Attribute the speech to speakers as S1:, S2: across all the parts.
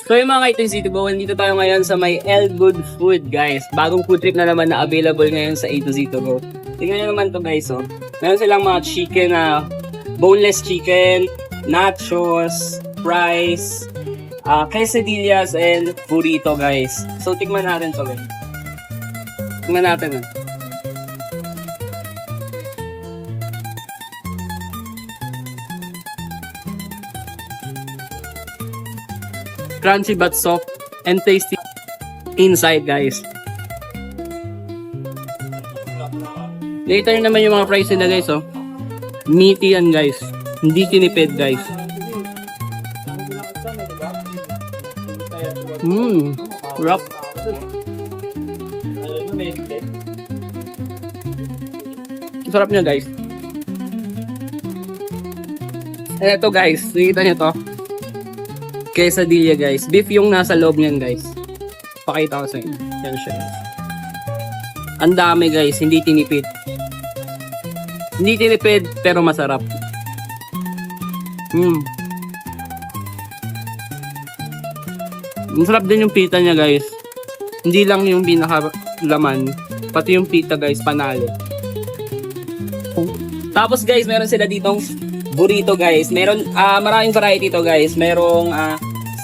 S1: So yung mga kaitin City Go, dito tayo ngayon sa may El Good Food, guys. Bagong food trip na naman na available ngayon sa A2Z to Go. Tingnan nyo naman to guys, oh. Meron silang mga chicken na boneless chicken, nachos, fries, quesadillas, and burrito, guys. So tikman natin to, guys. Tikman natin, eh. Crunchy but soft and tasty inside, guys. Later naman yung mga fries nila, guys, oh. Meaty yan, guys. Hindi tinipid, guys. Rough. Sarap niya, guys. And ito, guys. Nakita niyo to. Quesadilla, guys. Beef yung nasa loob niyan, guys. Pakita ko sa inyo. Yan siya, guys. Ang dami, guys. Hindi tinipid. Hindi tinipid, pero masarap. Masarap din yung pita niya, guys. Hindi lang yung pinakalaman. Pati yung pita, guys, panalo. Tapos, guys, meron sila ditong burrito, guys. Meron, maraming variety to, guys. Merong,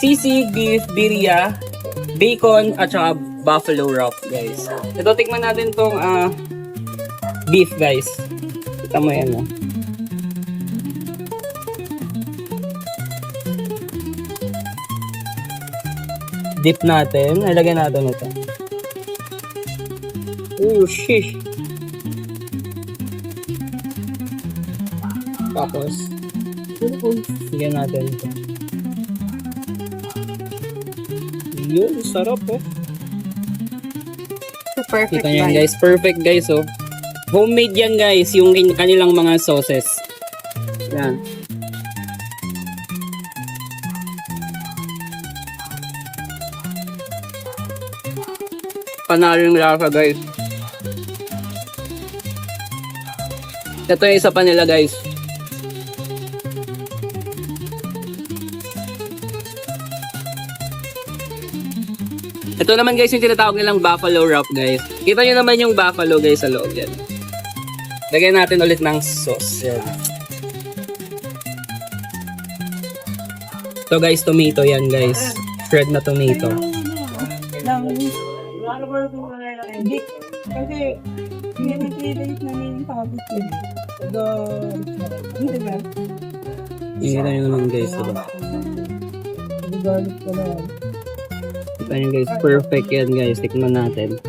S1: sisig, beef, birria, bacon, at saka buffalo wrap, guys. Ito, tikman natin tong, beef, guys. Kita mo yan, oh. Dip natin. Ilagay natin ito. Oh, sheesh. Tapos, lagyan natin ito. Yun, sarap, oh.
S2: Perfect,
S1: Kita nyo yan, guys. Perfect, guys, oh. Homemade yan, guys. Yung kanilang mga sauces. Yan. Panalo yung lasa, guys. Ito yung isa pa nila, guys. Ito naman, guys, yung tinatawag nilang buffalo wrap, guys. Kita nyo naman yung buffalo, guys, sa loob yan. Lagyan natin ulit ng sauce. Yan. Ito, guys, tomato yan, guys. Shred na tomato.
S2: Hindi. Kasi, pinipiliit namin yung pagod ko. Hindi ba?
S1: Kita nyo naman, guys. Diba?
S2: Galit ko na.
S1: Kita nyo, guys. Perfect yan, guys. Tikman natin.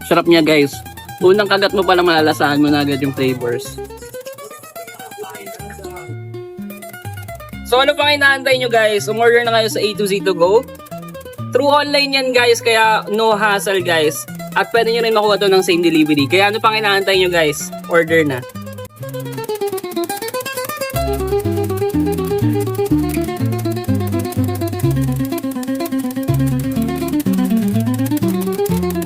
S1: Sarap niya, guys. Unang kagat mo palang malalasahan mo na agad yung flavors. So ano pang inaantay nyo, guys? Umorder na kayo sa A2Z to Go. Through online yan, guys, kaya no hassle, guys. At pwede nyo rin makuha to ng same delivery. Kaya ano pang inaantay nyo, guys? Order na.